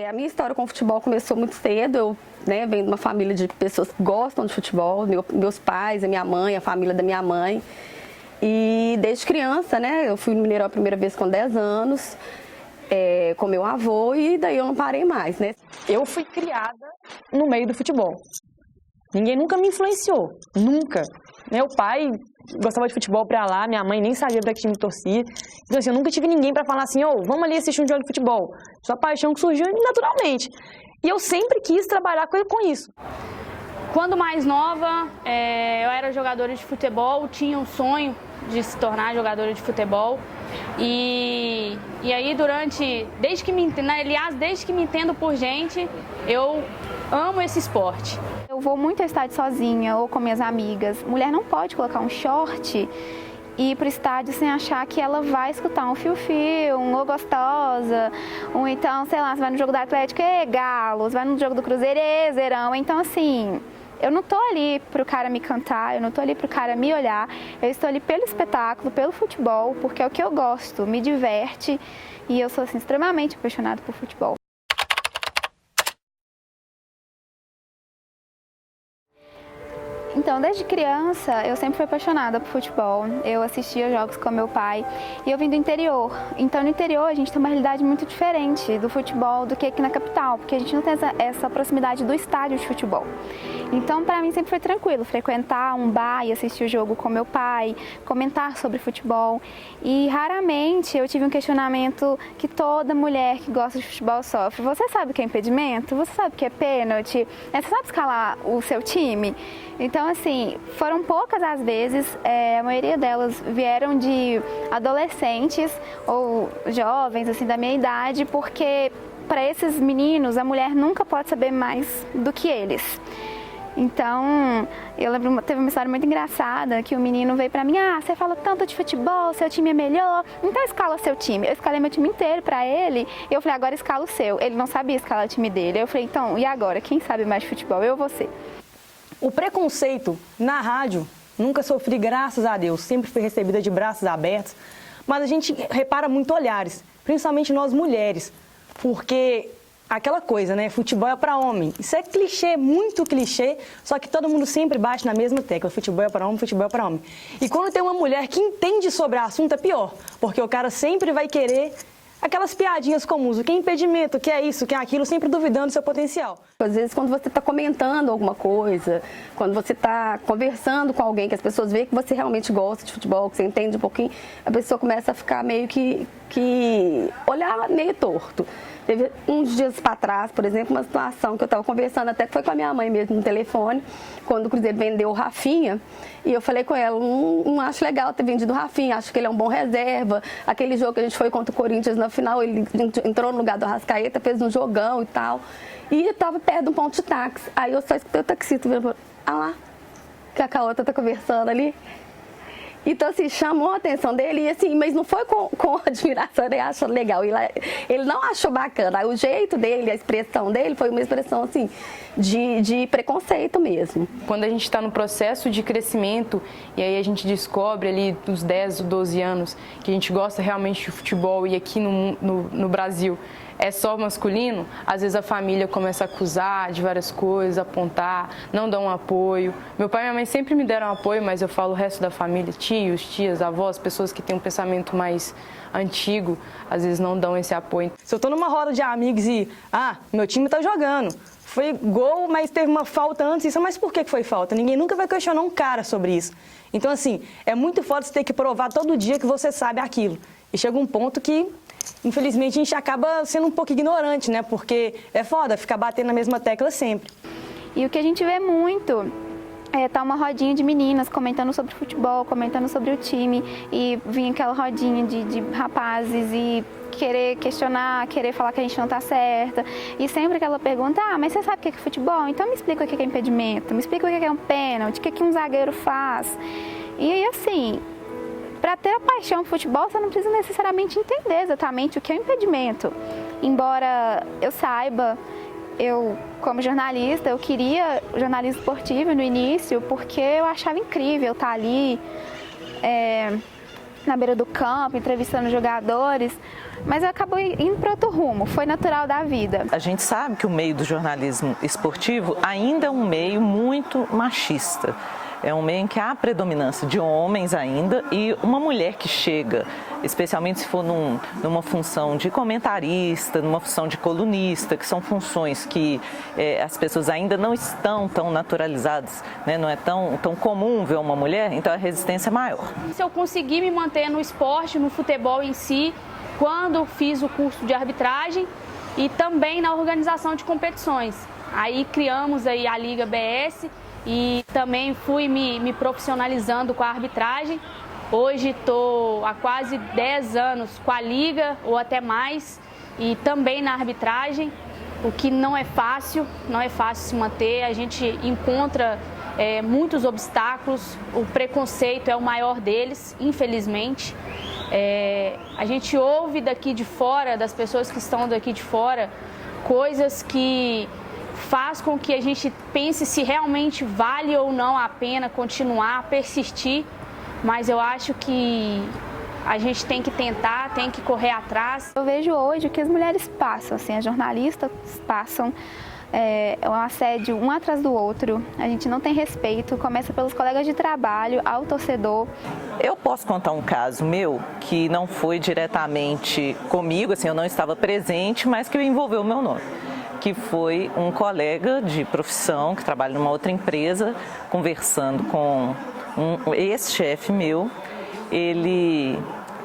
A minha história com o futebol começou muito cedo. Eu venho de uma família de pessoas que gostam de futebol, meus pais, a minha mãe, a família da minha mãe. E desde criança, eu fui no Mineirão a primeira vez com 10 anos, com meu avô, e daí eu não parei mais, Eu fui criada no meio do futebol. Ninguém nunca me influenciou, nunca. Meu pai gostava de futebol pra lá, minha mãe nem sabia pra que time torcia. Então assim, eu nunca tive ninguém pra falar assim, vamos ali assistir um jogo de futebol. Sua paixão que surgiu naturalmente. E eu sempre quis trabalhar com isso. Quando mais nova, eu era jogadora de futebol, tinha um sonho de se tornar jogadora de futebol. E aí desde que me entendo por gente, eu amo esse esporte. Eu vou muito ao estádio sozinha ou com minhas amigas. Mulher não pode colocar um short e ir pro estádio sem achar que ela vai escutar um fio-fio, um ô gostosa, ou então, sei lá, você vai no jogo do Atlético, Galo, você vai no jogo do Cruzeiro, Zerão. Então, assim, eu não tô ali pro cara me cantar, eu não tô ali pro cara me olhar, eu estou ali pelo espetáculo, pelo futebol, porque é o que eu gosto, me diverte e eu sou, assim, extremamente apaixonada por futebol. Então, desde criança, eu sempre fui apaixonada por futebol. Eu assistia jogos com meu pai e eu vim do interior. Então, no interior, a gente tem uma realidade muito diferente do futebol do que aqui na capital, porque a gente não tem essa proximidade do estádio de futebol. Então, para mim, sempre foi tranquilo frequentar um bar e assistir o jogo com meu pai, comentar sobre futebol. E, raramente, eu tive um questionamento que toda mulher que gosta de futebol sofre. Você sabe o que é impedimento? Você sabe o que é pênalti? Você sabe escalar o seu time? Então, assim, foram poucas as vezes, a maioria delas vieram de adolescentes ou jovens, assim, da minha idade, porque para esses meninos a mulher nunca pode saber mais do que eles. Então, eu lembro, teve uma história muito engraçada, que o menino veio pra mim, você fala tanto de futebol, seu time é melhor, então escala seu time. Eu escalei meu time inteiro pra ele, e eu falei, agora escala o seu. Ele não sabia escalar o time dele. Eu falei, então, e agora? Quem sabe mais de futebol? Eu ou você? O preconceito na rádio, nunca sofri, graças a Deus, sempre fui recebida de braços abertos, mas a gente repara muito olhares, principalmente nós mulheres, porque aquela coisa, futebol é para homem, isso é clichê, muito clichê, só que todo mundo sempre bate na mesma tecla, futebol é para homem, futebol é para homem. E quando tem uma mulher que entende sobre o assunto é pior, porque o cara sempre vai querer aquelas piadinhas comuns, o que é impedimento, o que é isso, o que é aquilo, sempre duvidando do seu potencial. Às vezes, quando você está comentando alguma coisa, quando você está conversando com alguém, que as pessoas veem que você realmente gosta de futebol, que você entende um pouquinho, a pessoa começa a ficar meio que olhar meio torto. Teve uns dias para trás, por exemplo, uma situação que eu estava conversando, até que foi com a minha mãe mesmo no telefone, quando o Cruzeiro vendeu o Rafinha, e eu falei com ela, não acho legal ter vendido o Rafinha, acho que ele é um bom reserva. Aquele jogo que a gente foi contra o Corinthians na final, ele entrou no lugar do Arrascaeta, fez um jogão e tal, e eu estava perto de um ponto de táxi. Aí eu só escutei o taxista vendo, lá, que a outra tá conversando ali. Então, assim, chamou a atenção dele, e assim, mas não foi com admiração, ele achou legal, ele não achou bacana. Aí, o jeito dele, a expressão dele foi uma expressão, assim, de preconceito mesmo. Quando a gente está no processo de crescimento, e aí a gente descobre ali nos 10 ou 12 anos que a gente gosta realmente de futebol, e aqui no Brasil é só masculino, às vezes a família começa a acusar de várias coisas, apontar, não dão um apoio. Meu pai e minha mãe sempre me deram apoio, mas eu falo o resto da família, tios, tias, avós, pessoas que têm um pensamento mais antigo, às vezes não dão esse apoio. Se eu tô numa roda de amigos e, meu time tá jogando, foi gol, mas teve uma falta antes, isso, mas por que foi falta? Ninguém nunca vai questionar um cara sobre isso. Então, assim, é muito foda você ter que provar todo dia que você sabe aquilo. E chega um ponto que, infelizmente, a gente acaba sendo um pouco ignorante, porque é foda ficar batendo na mesma tecla sempre. E o que a gente vê muito tá uma rodinha de meninas comentando sobre futebol, comentando sobre o time, e vinha aquela rodinha de rapazes e querer questionar, querer falar que a gente não tá certa. E sempre aquela pergunta, mas você sabe o que é futebol? Então me explica o que é impedimento, me explica o que é um pênalti, o que um zagueiro faz. E aí, assim, para ter a paixão por futebol, você não precisa necessariamente entender exatamente o que é um impedimento. Embora eu saiba, eu, como jornalista, eu queria jornalismo esportivo no início, porque eu achava incrível estar ali, na beira do campo, entrevistando jogadores, mas eu acabo indo para outro rumo, foi natural da vida. A gente sabe que o meio do jornalismo esportivo ainda é um meio muito machista. É um meio em que há a predominância de homens ainda, e uma mulher que chega, especialmente se for numa função de comentarista, numa função de colunista, que são funções que as pessoas ainda não estão tão naturalizadas, né? Não é tão comum ver uma mulher, então a resistência é maior. Se eu conseguir me manter no esporte, no futebol em si, quando fiz o curso de arbitragem e também na organização de competições. Aí criamos aí a Liga BS, e também fui me profissionalizando com a arbitragem. Hoje estou há quase 10 anos com a Liga, ou até mais, e também na arbitragem, o que não é fácil se manter. A gente encontra muitos obstáculos, o preconceito é o maior deles, infelizmente. A gente ouve daqui de fora, das pessoas que estão daqui de fora, coisas que faz com que a gente pense se realmente vale ou não a pena continuar, persistir, mas eu acho que a gente tem que tentar, tem que correr atrás. Eu vejo hoje o que as mulheres passam, assim, as jornalistas passam, um assédio um atrás do outro, a gente não tem respeito, começa pelos colegas de trabalho, ao torcedor. Eu posso contar um caso meu que não foi diretamente comigo, assim, eu não estava presente, mas que envolveu o meu nome. Que foi um colega de profissão que trabalha numa outra empresa, conversando com um ex-chefe meu, ele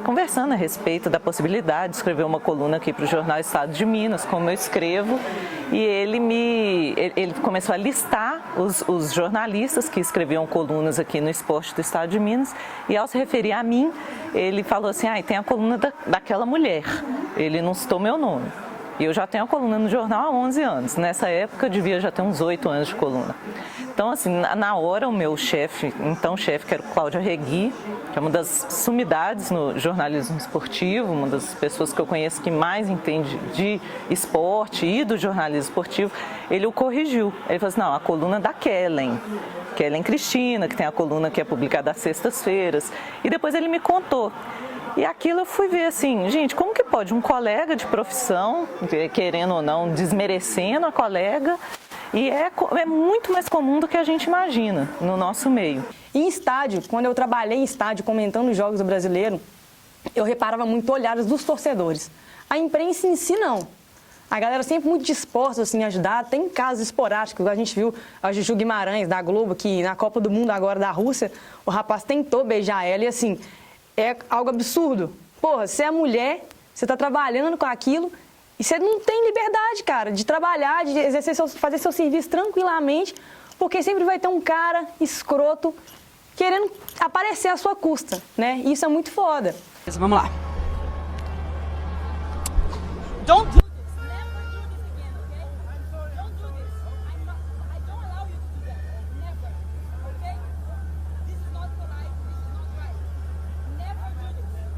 conversando a respeito da possibilidade de escrever uma coluna aqui para o jornal Estado de Minas, como eu escrevo, e ele começou a listar os jornalistas que escreviam colunas aqui no Esporte do Estado de Minas, e ao se referir a mim, ele falou assim, tem a coluna daquela mulher, ele não citou meu nome. E eu já tenho a coluna no jornal há 11 anos. Nessa época eu devia já ter uns 8 anos de coluna. Então, assim, na hora o meu chefe, então chefe, que era o Cláudio Arregui, que é uma das sumidades no jornalismo esportivo, uma das pessoas que eu conheço que mais entende de esporte e do jornalismo esportivo, ele o corrigiu. Ele falou assim, não, a coluna da Kellen Cristina, que tem a coluna que é publicada às sextas-feiras. E depois ele me contou. E aquilo eu fui ver assim, gente, como que pode um colega de profissão, querendo ou não, desmerecendo a colega, e é muito mais comum do que a gente imagina no nosso meio. Em estádio, quando eu trabalhei em estádio comentando os jogos do Brasileiro, eu reparava muito olhares dos torcedores. A imprensa em si não. A galera sempre muito disposta assim, a ajudar. Tem casos esporádicos, a gente viu a Juju Guimarães da Globo, que na Copa do Mundo agora da Rússia, o rapaz tentou beijar ela e assim, é algo absurdo. Porra, você é mulher, você está trabalhando com aquilo e você não tem liberdade, cara, de trabalhar, de exercer fazer seu serviço tranquilamente, porque sempre vai ter um cara escroto querendo aparecer à sua custa, né? E isso é muito foda. Vamos lá. Don't do this. Never do this again, okay? Don't do this. I don't allow you to do that. Never. Okay? This is not polite. This is not right. Never do this.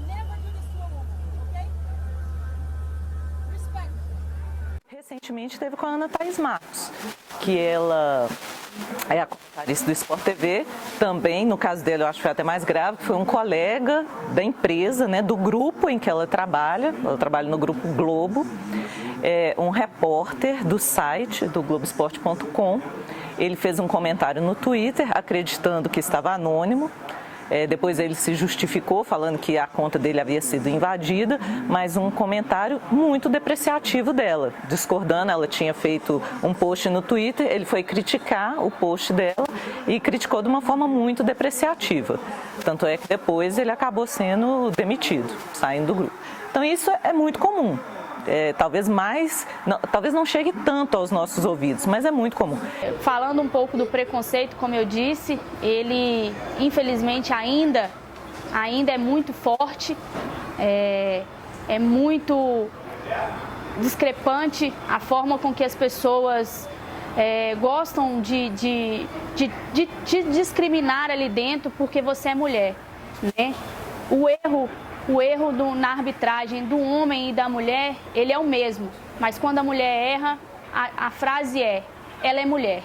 Never do this to a woman, okay? Respect. Recentemente teve com a Ana Thaís Matos, que ela é a comentarista do Sport TV, também, no caso dele eu acho que foi até mais grave, que foi um colega da empresa, né, do grupo em que ela trabalha no Grupo Globo, um repórter do site do Globoesporte.com, ele fez um comentário no Twitter acreditando que estava anônimo. Depois ele se justificou falando que a conta dele havia sido invadida, mas um comentário muito depreciativo dela, discordando. Ela tinha feito um post no Twitter, ele foi criticar o post dela e criticou de uma forma muito depreciativa. Tanto é que depois ele acabou sendo demitido, saindo do grupo. Então isso é muito comum. Talvez não chegue tanto aos nossos ouvidos, mas é muito comum. Falando um pouco do preconceito, como eu disse, ele infelizmente ainda é muito forte, é muito discrepante a forma com que as pessoas gostam de discriminar ali dentro porque você é mulher, né? O erro na arbitragem do homem e da mulher, ele é o mesmo. Mas quando a mulher erra, a frase ela é mulher,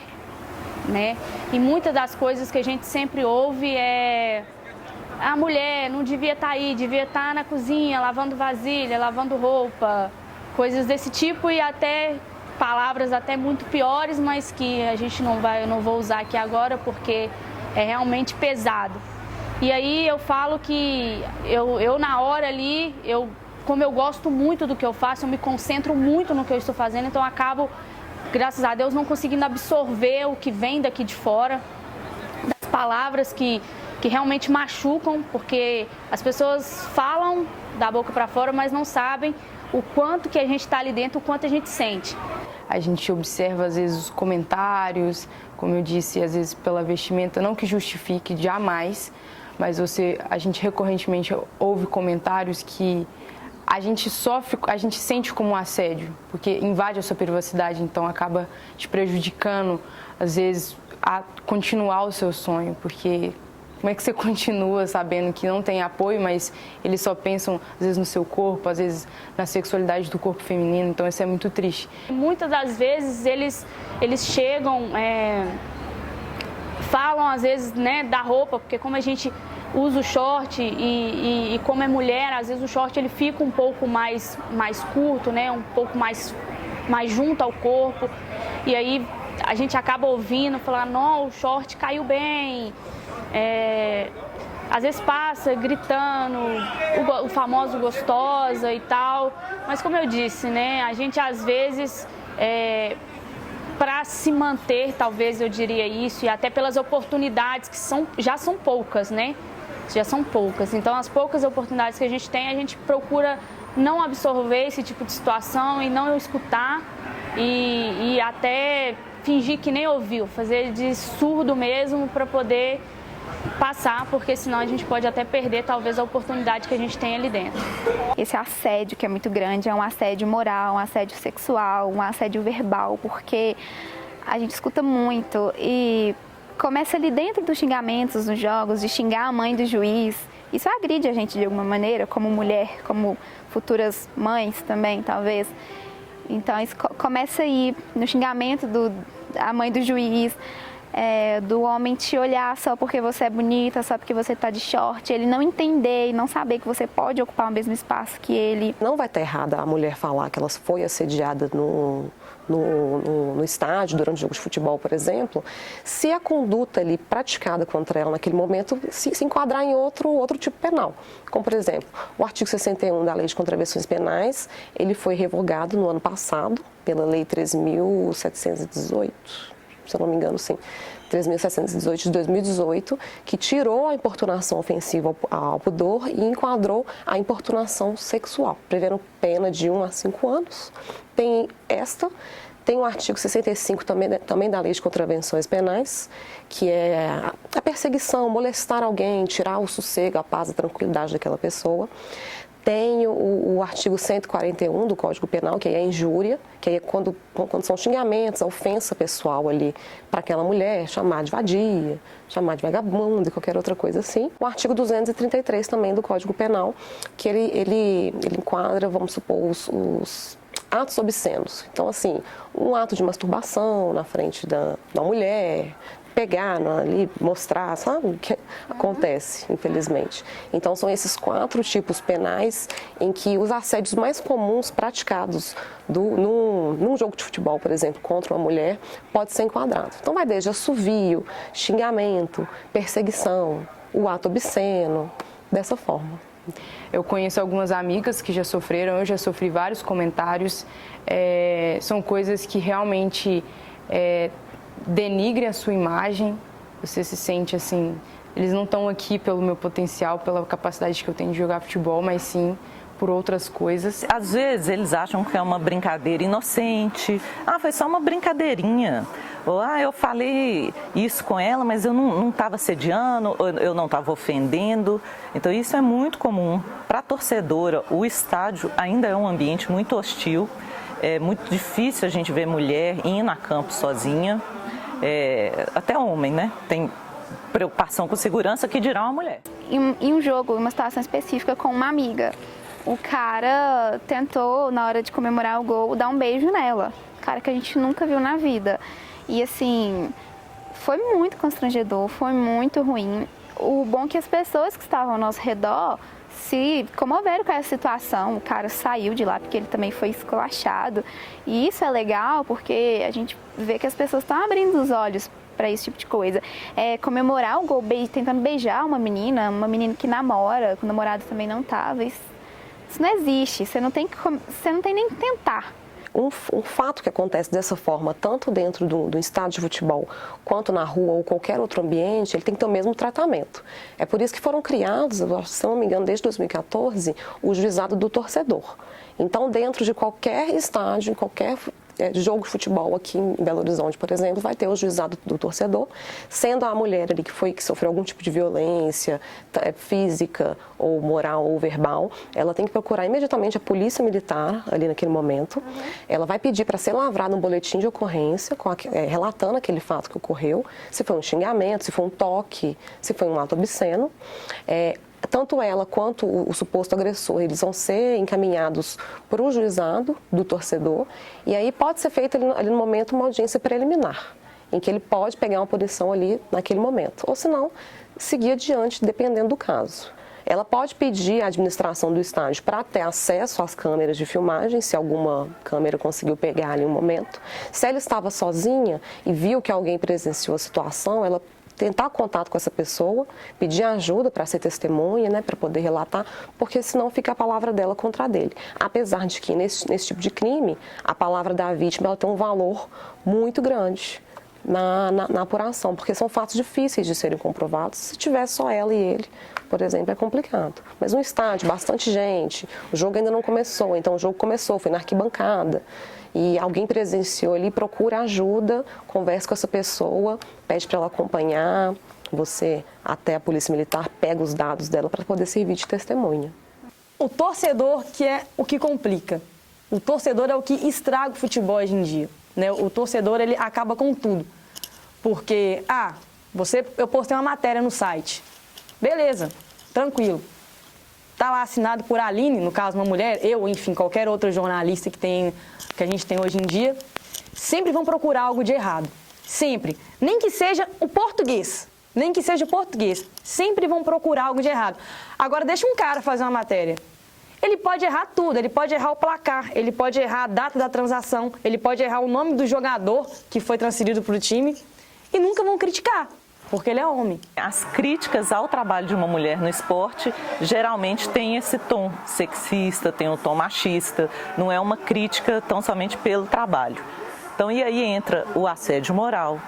né? E muitas das coisas que a gente sempre ouve a mulher não devia estar aí, devia estar na cozinha, lavando vasilha, lavando roupa, coisas desse tipo e até palavras até muito piores, mas que a gente eu não vou usar aqui agora porque é realmente pesado. E aí eu falo que eu na hora ali, como eu gosto muito do que eu faço, eu me concentro muito no que eu estou fazendo, então eu acabo, graças a Deus, não conseguindo absorver o que vem daqui de fora, das palavras que realmente machucam, porque as pessoas falam da boca para fora, mas não sabem o quanto que a gente está ali dentro, o quanto a gente sente. A gente observa, às vezes, os comentários, como eu disse, às vezes pela vestimenta, não que justifique, jamais, mas a gente recorrentemente ouve comentários que a gente sofre, a gente sente como um assédio, porque invade a sua privacidade, então acaba te prejudicando, às vezes, a continuar o seu sonho, porque como é que você continua sabendo que não tem apoio, mas eles só pensam, às vezes, no seu corpo, às vezes na sexualidade do corpo feminino, então isso é muito triste. Muitas das vezes eles chegam, falam às vezes, né, da roupa, porque como a gente usa o short e como é mulher, às vezes o short ele fica um pouco mais curto, né, um pouco mais junto ao corpo, e aí a gente acaba ouvindo, falando, não, o short caiu bem, às vezes passa gritando o famoso gostosa e tal, mas como eu disse, né, a gente às vezes, para se manter, talvez eu diria isso, e até pelas oportunidades que já são poucas, né, já são poucas, então as poucas oportunidades que a gente tem, a gente procura não absorver esse tipo de situação e não escutar e até fingir que nem ouviu, fazer de surdo mesmo para poder passar, porque senão a gente pode até perder talvez a oportunidade que a gente tem ali dentro. Esse assédio que é muito grande é um assédio moral, um assédio sexual, um assédio verbal, porque a gente escuta muito e começa ali dentro dos xingamentos nos jogos, de xingar a mãe do juiz. Isso agride a gente de alguma maneira, como mulher, como futuras mães também, talvez. Então isso começa aí no xingamento da mãe do juiz, do homem te olhar só porque você é bonita, só porque você está de short, ele não entender e não saber que você pode ocupar o mesmo espaço que ele. Não vai estar errada a mulher falar que ela foi assediada no estádio, durante o jogo de futebol, por exemplo, se a conduta ali praticada contra ela naquele momento se enquadrar em outro tipo penal. Como, por exemplo, o artigo 61 da Lei de Contravenções Penais, ele foi revogado no ano passado pela Lei 3.718, se eu não me engano, sim, 3.718 de 2018, que tirou a importunação ofensiva ao pudor e enquadrou a importunação sexual, prevendo pena de 1 a 5 anos. Tem o artigo 65 também da Lei de Contravenções Penais, que é a perseguição, molestar alguém, tirar o sossego, a paz, a tranquilidade daquela pessoa. Tem o artigo 141 do Código Penal, que é a injúria, que é quando são xingamentos, a ofensa pessoal ali para aquela mulher, chamar de vadia, chamar de vagabunda e qualquer outra coisa assim. O artigo 233 também do Código Penal, que ele enquadra, vamos supor, os atos obscenos. Então, assim, um ato de masturbação na frente da mulher, pegar ali, mostrar, sabe o que acontece, infelizmente. Então, são esses 4 tipos penais em que os assédios mais comuns praticados num jogo de futebol, por exemplo, contra uma mulher, pode ser enquadrado. Então, vai desde assovio, xingamento, perseguição, o ato obsceno, dessa forma. Eu conheço algumas amigas que já sofreram, eu já sofri vários comentários, são coisas que realmente denigrem a sua imagem, você se sente assim, eles não estão aqui pelo meu potencial, pela capacidade que eu tenho de jogar futebol, mas sim por outras coisas. Às vezes eles acham que é uma brincadeira inocente, foi só uma brincadeirinha, ou eu falei isso com ela, mas eu não estava assediando, ou eu não estava ofendendo. Então isso é muito comum. Para a torcedora, o estádio ainda é um ambiente muito hostil, é muito difícil a gente ver mulher indo a campo sozinha, até homem, né? Tem preocupação com segurança, que dirá uma mulher. Em um jogo, em uma situação específica com uma amiga, o cara tentou, na hora de comemorar o gol, dar um beijo nela. Cara que a gente nunca viu na vida. E assim, foi muito constrangedor, foi muito ruim. o bom é que as pessoas que estavam ao nosso redor se comoveram com essa situação. O cara saiu de lá porque ele também foi esculachado. E isso é legal porque a gente vê que as pessoas estão abrindo os olhos para esse tipo de coisa. Comemorar o gol tentando beijar uma menina que namora, que o namorado também não estava. Isso não existe, você não tem nem que tentar. Um fato que acontece dessa forma, tanto dentro do estádio de futebol, quanto na rua ou qualquer outro ambiente, ele tem que ter o mesmo tratamento. É por isso que foram criados, se não me engano, desde 2014, o juizado do torcedor. Então, dentro de qualquer estádio, qualquer jogo de futebol aqui em Belo Horizonte, por exemplo, vai ter o juizado do torcedor, sendo a mulher ali que sofreu algum tipo de violência física ou moral ou verbal, ela tem que procurar imediatamente a polícia militar ali naquele momento. Ela vai pedir para ser lavrado um boletim de ocorrência relatando aquele fato que ocorreu, se foi um xingamento, se foi um toque, se foi um ato obsceno. Tanto ela quanto o suposto agressor, eles vão ser encaminhados para o juizado do torcedor e aí pode ser feita ali no momento uma audiência preliminar, em que ele pode pegar uma posição ali naquele momento, ou se não, seguir adiante dependendo do caso. Ela pode pedir à administração do estádio para ter acesso às câmeras de filmagem, se alguma câmera conseguiu pegar ali um momento. Se ela estava sozinha e viu que alguém presenciou a situação, ela tentar contato com essa pessoa, pedir ajuda para ser testemunha, né, para poder relatar, porque senão fica a palavra dela contra a dele. Apesar de que nesse tipo de crime, a palavra da vítima ela tem um valor muito grande na apuração, porque são fatos difíceis de serem comprovados. Se tiver só ela e ele, por exemplo, é complicado. Mas no estádio, bastante gente, o jogo ainda não começou, então o jogo começou, foi na arquibancada, e alguém presenciou ali, procura ajuda, conversa com essa pessoa, pede para ela acompanhar, você, até a polícia militar, pega os dados dela para poder servir de testemunha. O torcedor que é o que complica. O torcedor é o que estraga o futebol hoje em dia, né? O torcedor, ele acaba com tudo. Porque, eu postei uma matéria no site. Beleza, tranquilo. Tá lá assinado por Aline, no caso uma mulher, eu, enfim, qualquer outra jornalista que a gente tem hoje em dia, sempre vão procurar algo de errado. Sempre. Nem que seja o português. Sempre vão procurar algo de errado. Agora, deixa um cara fazer uma matéria. Ele pode errar tudo, ele pode errar o placar, ele pode errar a data da transação, ele pode errar o nome do jogador que foi transferido para o time e nunca vão criticar, porque ele é homem. As críticas ao trabalho de uma mulher no esporte geralmente têm esse tom sexista, tem um tom machista, não é uma crítica tão somente pelo trabalho. Então, e aí entra o assédio moral,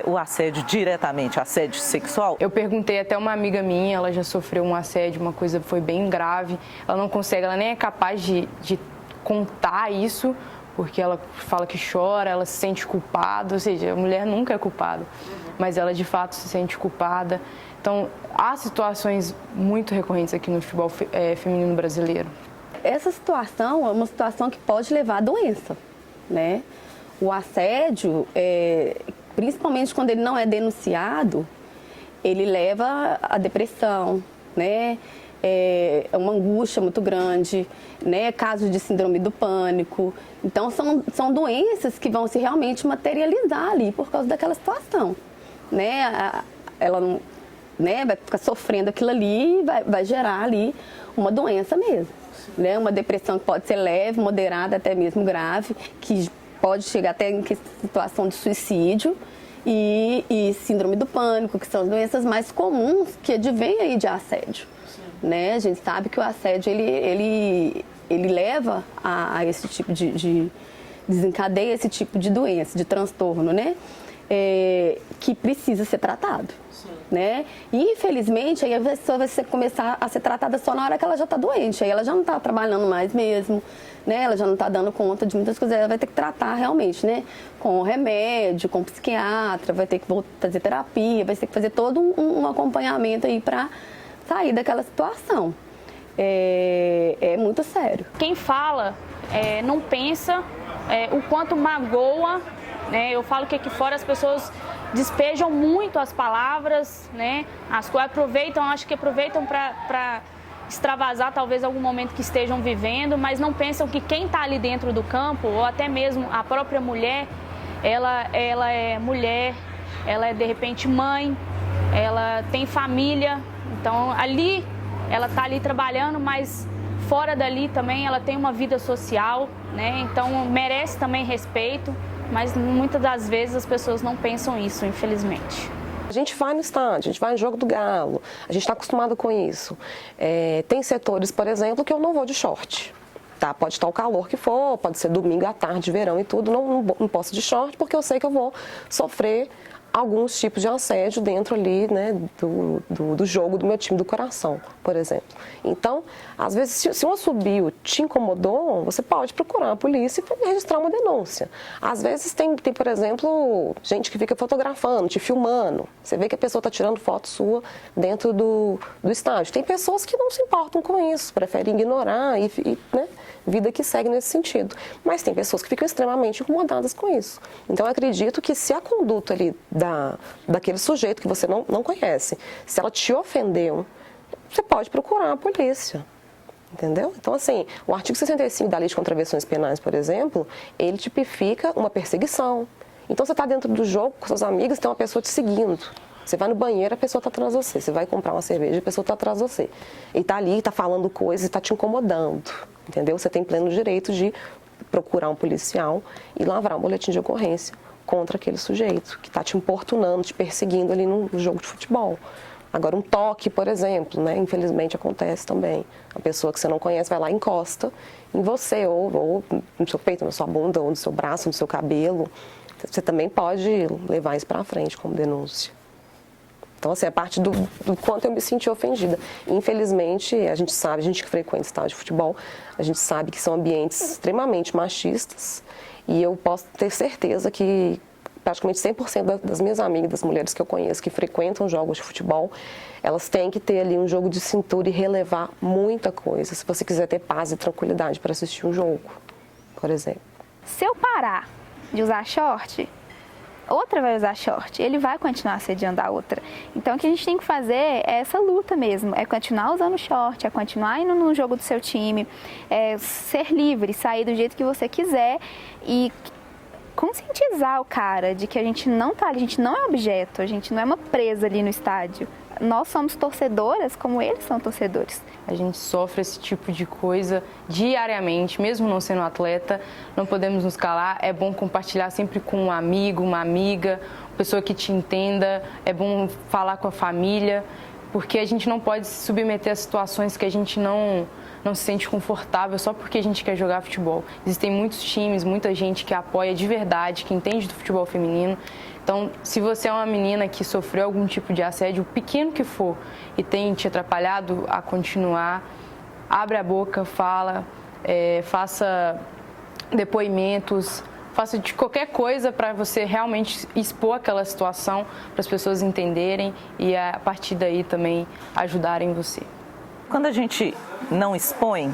o assédio diretamente, assédio sexual. Eu perguntei até uma amiga minha, ela já sofreu um assédio, uma coisa foi bem grave, ela não consegue, ela nem é capaz de contar isso, porque ela fala que chora, ela se sente culpada, ou seja, a mulher nunca é culpada, mas ela de fato se sente culpada. Então, há situações muito recorrentes aqui no futebol feminino brasileiro. Essa situação é uma situação que pode levar à doença, né? O assédio, principalmente quando ele não é denunciado, ele leva à depressão, né? É uma angústia muito grande, né? Casos de síndrome do pânico. Então, são doenças que vão se realmente materializar ali por causa daquela situação, né? Ela não, né, vai ficar sofrendo aquilo ali e vai gerar ali uma doença mesmo, né? Uma depressão que pode ser leve, moderada, até mesmo grave, que pode chegar até em situação de suicídio e síndrome do pânico, que são as doenças mais comuns que advêm aí de assédio, né? A gente sabe que o assédio, ele leva a esse tipo de desencadeia esse tipo de doença, de transtorno, né? Que precisa ser tratado, né? E infelizmente aí a pessoa vai começar a ser tratada só na hora que ela já está doente, aí ela já não está trabalhando mais mesmo, né? Ela já não está dando conta de muitas coisas, ela vai ter que tratar realmente, né? Com remédio, com psiquiatra, vai ter que fazer terapia, vai ter que fazer todo um acompanhamento aí para sair daquela situação. É muito sério. Quem fala não pensa o quanto magoa, né? Eu falo que aqui fora as pessoas despejam muito as palavras, né? As quais acho que aproveitam para extravasar talvez algum momento que estejam vivendo, mas não pensam que quem está ali dentro do campo, ou até mesmo a própria mulher, ela é mulher, ela é de repente mãe, ela tem família, então ali ela está ali trabalhando, mas fora dali também ela tem uma vida social, né? Então merece também respeito, mas muitas das vezes as pessoas não pensam isso, infelizmente. A gente vai no estádio, a gente vai no jogo do Galo, a gente está acostumado com isso. Tem setores, por exemplo, que eu não vou de short. Tá? Pode estar o calor que for, pode ser domingo à tarde, verão e tudo, não posso de short porque eu sei que eu vou sofrer alguns tipos de assédio dentro ali, né, do jogo do meu time do coração, por exemplo. Então, às vezes, se um assobio te incomodou, você pode procurar a polícia e registrar uma denúncia. Às vezes tem, por exemplo, gente que fica fotografando, te filmando. Você vê que a pessoa está tirando foto sua dentro do estádio. Tem pessoas que não se importam com isso, preferem ignorar né, vida que segue nesse sentido. Mas tem pessoas que ficam extremamente incomodadas com isso. Então, eu acredito que se a conduta ali daquele sujeito que você não conhece, se ela te ofendeu, você pode procurar a polícia. Entendeu? Então, assim, o artigo 65 da Lei de Contravenções Penais, por exemplo, ele tipifica uma perseguição. Então, você está dentro do jogo com seus amigos, tem uma pessoa te seguindo. Você vai no banheiro, a pessoa está atrás de você. Você vai comprar uma cerveja, a pessoa está atrás de você. E está ali, está falando coisas, está te incomodando. Entendeu? Você tem pleno direito de procurar um policial e lavrar um boletim de ocorrência contra aquele sujeito que está te importunando, te perseguindo ali no jogo de futebol. Agora, um toque, por exemplo, né? Infelizmente acontece também. A pessoa que você não conhece vai lá e encosta em você, ou no seu peito, na sua bunda, ou no seu braço, no seu cabelo. Você também pode levar isso para frente como denúncia. Então, assim, a parte do quanto eu me senti ofendida. Infelizmente, a gente que frequenta estádio de futebol, a gente sabe que são ambientes extremamente machistas e eu posso ter certeza que praticamente 100% das minhas amigas, das mulheres que eu conheço que frequentam jogos de futebol, elas têm que ter ali um jogo de cintura e relevar muita coisa, se você quiser ter paz e tranquilidade para assistir um jogo, por exemplo. Se eu parar de usar short, outra vai usar short, ele vai continuar assediando a outra. Então, o que a gente tem que fazer é essa luta mesmo, é continuar usando short, é continuar indo no jogo do seu time, é ser livre, sair do jeito que você quiser e conscientizar o cara de que a gente não tá ali, a gente não é objeto, a gente não é uma presa ali no estádio. Nós somos torcedoras como eles são torcedores. A gente sofre esse tipo de coisa diariamente, mesmo não sendo atleta, não podemos nos calar. É bom compartilhar sempre com um amigo, uma amiga, uma pessoa que te entenda. É bom falar com a família, porque a gente não pode se submeter a situações que a gente não se sente confortável só porque a gente quer jogar futebol. Existem muitos times, muita gente que apoia de verdade, que entende do futebol feminino. Então, se você é uma menina que sofreu algum tipo de assédio, pequeno que for, e tem te atrapalhado a continuar, abre a boca, fala, faça depoimentos, faça de qualquer coisa para você realmente expor aquela situação, para as pessoas entenderem e a partir daí também ajudarem você. Quando a gente não expõe,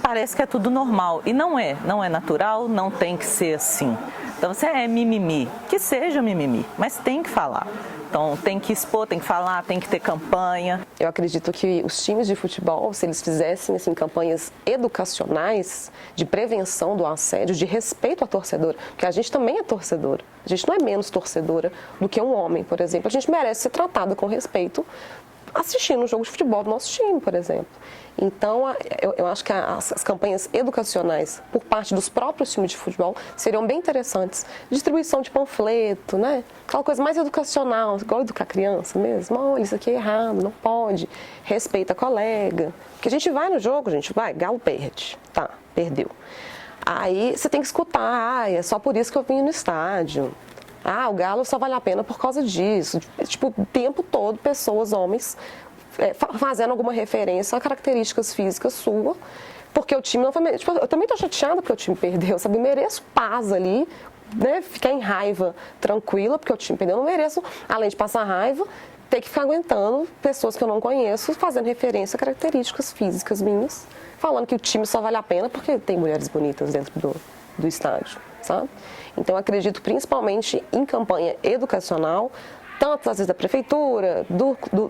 parece que é tudo normal. E não é natural, não tem que ser assim. Então, você é mimimi, que seja mimimi, mas tem que falar. Então, tem que expor, tem que falar, tem que ter campanha. Eu acredito que os times de futebol, se eles fizessem assim, campanhas educacionais de prevenção do assédio, de respeito à torcedora, porque a gente também é torcedora. A gente não é menos torcedora do que um homem, por exemplo. A gente merece ser tratada com respeito assistindo um jogo de futebol do nosso time, por exemplo. Então, eu acho que as campanhas educacionais por parte dos próprios times de futebol seriam bem interessantes. Distribuição de panfleto, né? Aquela coisa mais educacional, igual educar criança mesmo. Olha, isso aqui é errado, não pode. Respeita a colega. Porque a gente vai no jogo, a gente vai, Galo perde. Tá, perdeu. Aí você tem que escutar, é só por isso que eu vim no estádio. O Galo só vale a pena por causa disso. Tipo, o tempo todo, pessoas, homens, fazendo alguma referência a características físicas suas, porque o time não foi... Tipo, eu também tô chateada porque o time perdeu, sabe? Eu mereço paz ali, né? Ficar em raiva tranquila porque o time perdeu. Eu não mereço, além de passar raiva, ter que ficar aguentando pessoas que eu não conheço fazendo referência a características físicas minhas, falando que o time só vale a pena porque tem mulheres bonitas dentro do estádio, sabe? Então, eu acredito principalmente em campanha educacional tanto às vezes da prefeitura,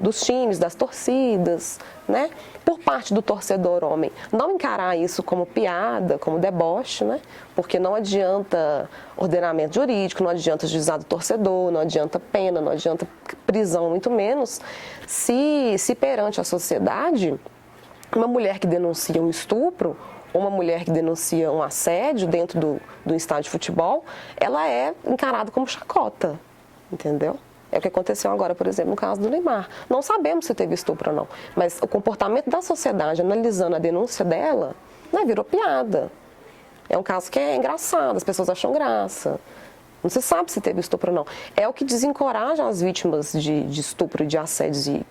dos times, das torcidas, né? Por parte do torcedor homem. Não encarar isso como piada, como deboche, né? Porque não adianta ordenamento jurídico, não adianta juizado torcedor, não adianta pena, não adianta prisão, muito menos, se perante a sociedade, uma mulher que denuncia um estupro, ou uma mulher que denuncia um assédio dentro do estádio de futebol, ela é encarada como chacota, entendeu? É o que aconteceu agora, por exemplo, no caso do Neymar. Não sabemos se teve estupro ou não, mas o comportamento da sociedade, analisando a denúncia dela, né, virou piada. É um caso que é engraçado, as pessoas acham graça. Não se sabe se teve estupro ou não. É o que desencoraja as vítimas de estupro, de assédios e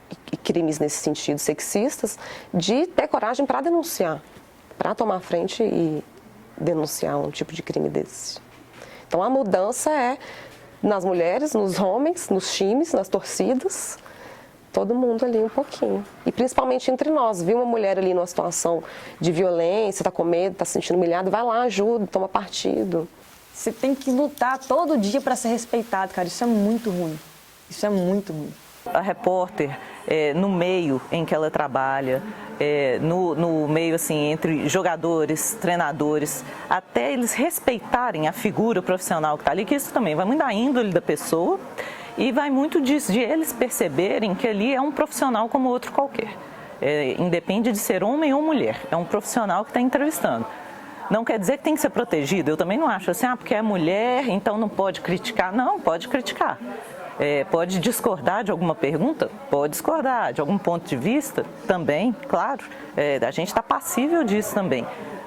crimes nesse sentido sexistas, de ter coragem para denunciar, para tomar frente e denunciar um tipo de crime desse. Então a mudança é nas mulheres, nos homens, nos times, nas torcidas, todo mundo ali um pouquinho. E principalmente entre nós, viu uma mulher ali numa situação de violência, está com medo, está se sentindo humilhada, vai lá, ajuda, toma partido. Você tem que lutar todo dia para ser respeitado, cara. Isso é muito ruim. Isso é muito ruim. A repórter, no meio em que ela trabalha, no meio assim, entre jogadores, treinadores, até eles respeitarem a figura profissional que está ali, que isso também vai muito da índole da pessoa e vai muito disso, de eles perceberem que ali é um profissional como outro qualquer. Independe de ser homem ou mulher, é um profissional que está entrevistando. Não quer dizer que tem que ser protegido, eu também não acho assim, porque é mulher, então não pode criticar. Não, pode criticar. Pode discordar de alguma pergunta? Pode discordar. De algum ponto de vista? Também, claro. A gente está passível disso também.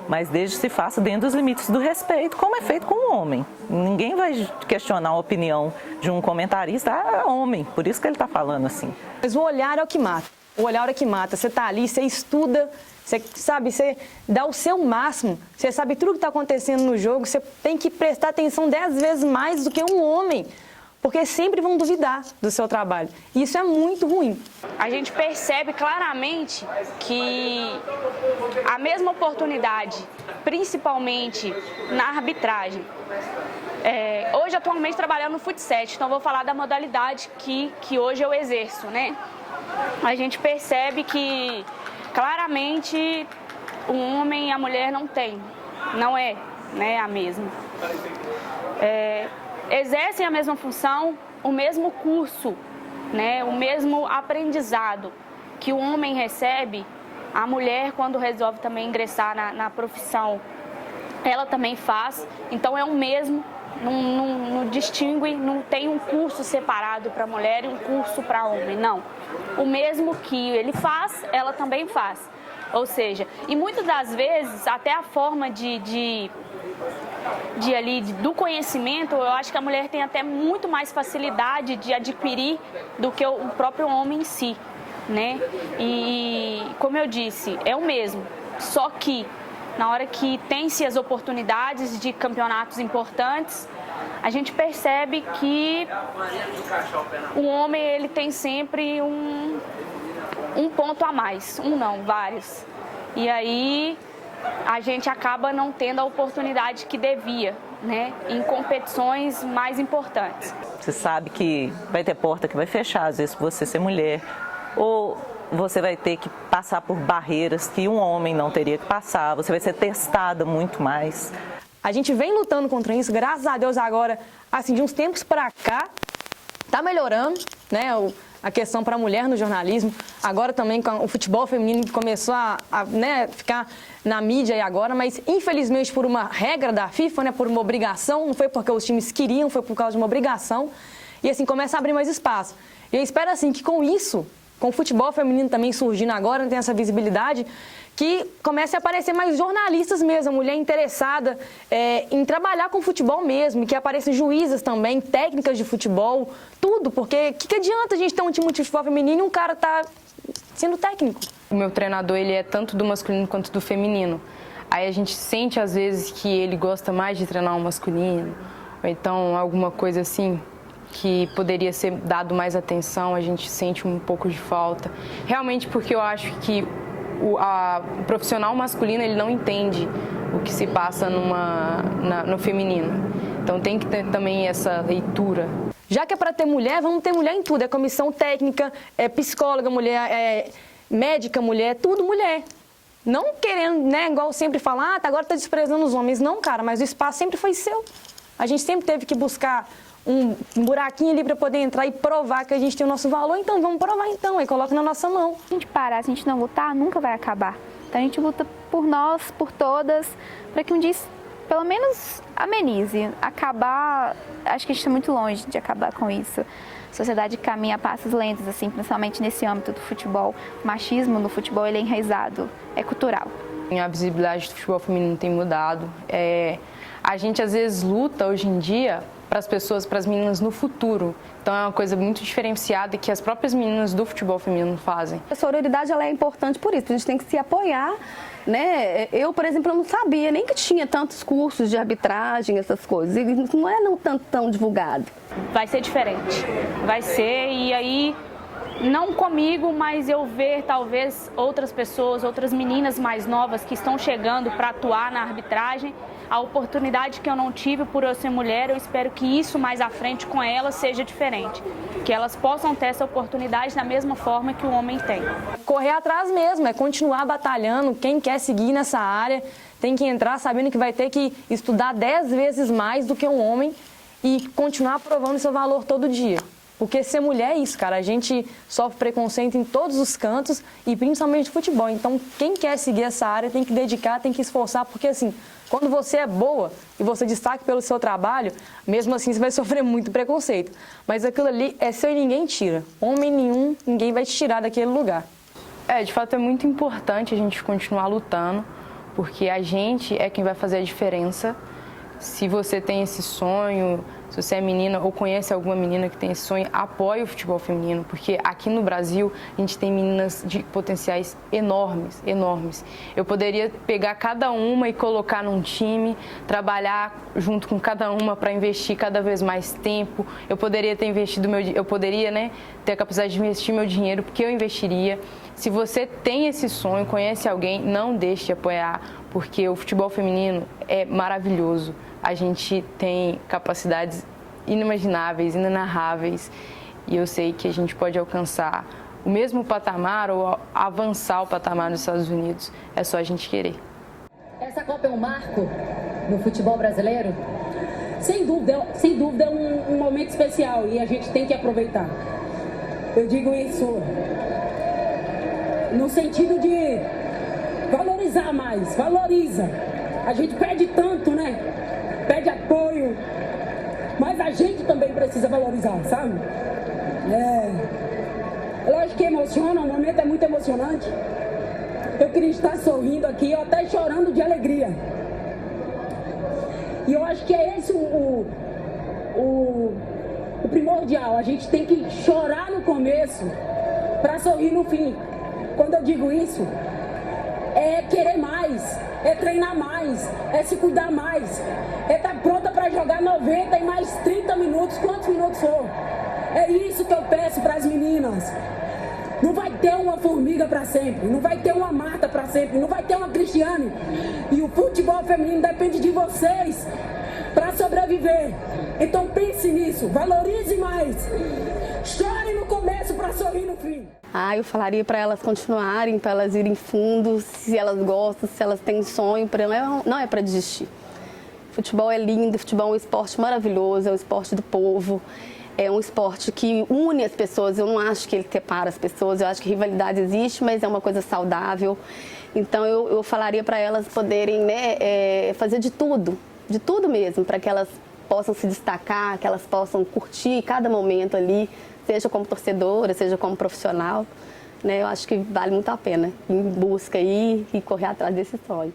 Mas desde que se faça dentro dos limites do respeito, como é feito com o homem. Ninguém vai questionar a opinião de um comentarista, é homem, por isso que ele está falando assim. Mas o olhar é o que mata. O olhar é o que mata. Você está ali, você estuda, você sabe, você dá o seu máximo, você sabe tudo o que está acontecendo no jogo, você tem que prestar atenção 10 vezes mais do que um homem. Porque sempre vão duvidar do seu trabalho. E isso é muito ruim. A gente percebe claramente que a mesma oportunidade, principalmente na arbitragem, hoje atualmente trabalhando no futsal, então vou falar da modalidade que hoje eu exerço, né? A gente percebe que claramente o homem e a mulher não é, né, a mesma. Exercem a mesma função, o mesmo curso, né, o mesmo aprendizado que o homem recebe, a mulher, quando resolve também ingressar na profissão, ela também faz. Então é o mesmo, não distingue, não tem um curso separado para mulher e um curso para homem, não. O mesmo que ele faz, ela também faz. Ou seja, e muitas das vezes até a forma do conhecimento, eu acho que a mulher tem até muito mais facilidade de adquirir do que o próprio homem em si, né? E como eu disse, é o mesmo, só que na hora que tem-se as oportunidades de campeonatos importantes, a gente percebe que o homem ele tem sempre um ponto a mais, vários. E aí a gente acaba não tendo a oportunidade que devia, né, em competições mais importantes. Você sabe que vai ter porta que vai fechar, às vezes, por você ser mulher, ou você vai ter que passar por barreiras que um homem não teria que passar, você vai ser testada muito mais. A gente vem lutando contra isso, graças a Deus agora, assim, de uns tempos para cá, tá melhorando, né, a questão para a mulher no jornalismo, agora também com o futebol feminino que começou a ficar na mídia e agora, mas infelizmente por uma regra da FIFA, né, por uma obrigação, não foi porque os times queriam, foi por causa de uma obrigação, e assim começa a abrir mais espaço. E eu espero assim que com isso, com o futebol feminino também surgindo agora, tem essa visibilidade, que comece a aparecer mais jornalistas mesmo, a mulher interessada em trabalhar com futebol mesmo, que apareçam juízas também, técnicas de futebol, tudo, porque o que adianta a gente ter um time de futebol feminino e um cara tá sendo técnico? O meu treinador, ele é tanto do masculino quanto do feminino. Aí a gente sente às vezes que ele gosta mais de treinar o masculino, ou então alguma coisa assim que poderia ser dado mais atenção, a gente sente um pouco de falta. Realmente porque eu acho que o profissional masculino ele não entende o que se passa no feminino. Então tem que ter também essa leitura. Já que é para ter mulher, vamos ter mulher em tudo. É comissão técnica, é psicóloga mulher, é médica mulher, tudo mulher. Não querendo, né, igual sempre falar, agora tá desprezando os homens. Não, cara, mas o espaço sempre foi seu. A gente sempre teve que buscar um buraquinho ali para poder entrar e provar que a gente tem o nosso valor. Então, vamos provar então, aí coloca na nossa mão. Se a gente parar, se a gente não lutar, nunca vai acabar. Então a gente luta por nós, por todas, para que um dia, pelo menos, amenize. Acabar, acho que a gente está muito longe de acabar com isso. A sociedade caminha a passos lentos, assim, principalmente nesse âmbito do futebol. O machismo no futebol, ele é enraizado, é cultural. A visibilidade do futebol feminino tem mudado. A gente, às vezes, luta, hoje em dia, para as pessoas, para as meninas no futuro. Então é uma coisa muito diferenciada que as próprias meninas do futebol feminino fazem. A sororidade, ela é importante por isso, a gente tem que se apoiar, né? Eu, por exemplo, eu não sabia nem que tinha tantos cursos de arbitragem, essas coisas, e não é tão divulgado. Vai ser diferente, vai ser, e aí, não comigo, mas eu ver talvez outras pessoas, outras meninas mais novas que estão chegando para atuar na arbitragem, a oportunidade que eu não tive por eu ser mulher, eu espero que isso mais à frente com elas seja diferente. Que elas possam ter essa oportunidade da mesma forma que o homem tem. Correr atrás mesmo, é continuar batalhando. Quem quer seguir nessa área tem que entrar sabendo que vai ter que estudar 10 vezes mais do que um homem e continuar provando seu valor todo dia. Porque ser mulher é isso, cara. A gente sofre preconceito em todos os cantos e principalmente no futebol. Então, quem quer seguir essa área tem que dedicar, tem que esforçar, porque assim, quando você é boa e você destaca pelo seu trabalho, mesmo assim você vai sofrer muito preconceito. Mas aquilo ali é seu e ninguém tira. Homem nenhum, ninguém vai te tirar daquele lugar. De fato é muito importante a gente continuar lutando, porque a gente é quem vai fazer a diferença. Se você tem esse sonho, se você é menina ou conhece alguma menina que tem esse sonho, apoie o futebol feminino, porque aqui no Brasil a gente tem meninas de potenciais enormes, enormes. Eu poderia pegar cada uma e colocar num time, trabalhar junto com cada uma para investir cada vez mais tempo. Eu poderia ter investido eu poderia, né, ter a capacidade de investir meu dinheiro, porque eu investiria. Se você tem esse sonho, conhece alguém, não deixe de apoiar, porque o futebol feminino é maravilhoso. A gente tem capacidades inimagináveis, inenarráveis, e eu sei que a gente pode alcançar o mesmo patamar ou avançar o patamar dos Estados Unidos. É só a gente querer. Essa Copa é um marco no futebol brasileiro? Sem dúvida é um momento especial e a gente tem que aproveitar. Eu digo isso no sentido de valorizar mais, valoriza. A gente pede tanto, né? Pede apoio, mas a gente também precisa valorizar, sabe? Lógico que emociona, o momento é muito emocionante. Eu queria estar sorrindo aqui, eu até chorando de alegria. E eu acho que é esse o primordial. A gente tem que chorar no começo para sorrir no fim. Quando eu digo isso, é querer mais, é treinar mais, é se cuidar mais, é estar pronta para jogar 90 e mais 30 minutos, quantos minutos for. É isso que eu peço para as meninas. Não vai ter uma Formiga para sempre, não vai ter uma Marta para sempre, não vai ter uma Cristiane. E o futebol feminino depende de vocês para sobreviver. Então pense nisso, valorize mais. Chore no começo para sorrir no fim. Eu falaria para elas continuarem, para elas irem fundo, se elas gostam, se elas têm sonho, não é para desistir. Futebol é lindo, futebol é um esporte maravilhoso, é um esporte do povo, é um esporte que une as pessoas. Eu não acho que ele separa as pessoas, eu acho que rivalidade existe, mas é uma coisa saudável. Então eu falaria para elas poderem, né, fazer de tudo mesmo, para que elas possam se destacar, que elas possam curtir cada momento ali, seja como torcedora, seja como profissional, né? Eu acho que vale muito a pena ir em busca e correr atrás desse sonho.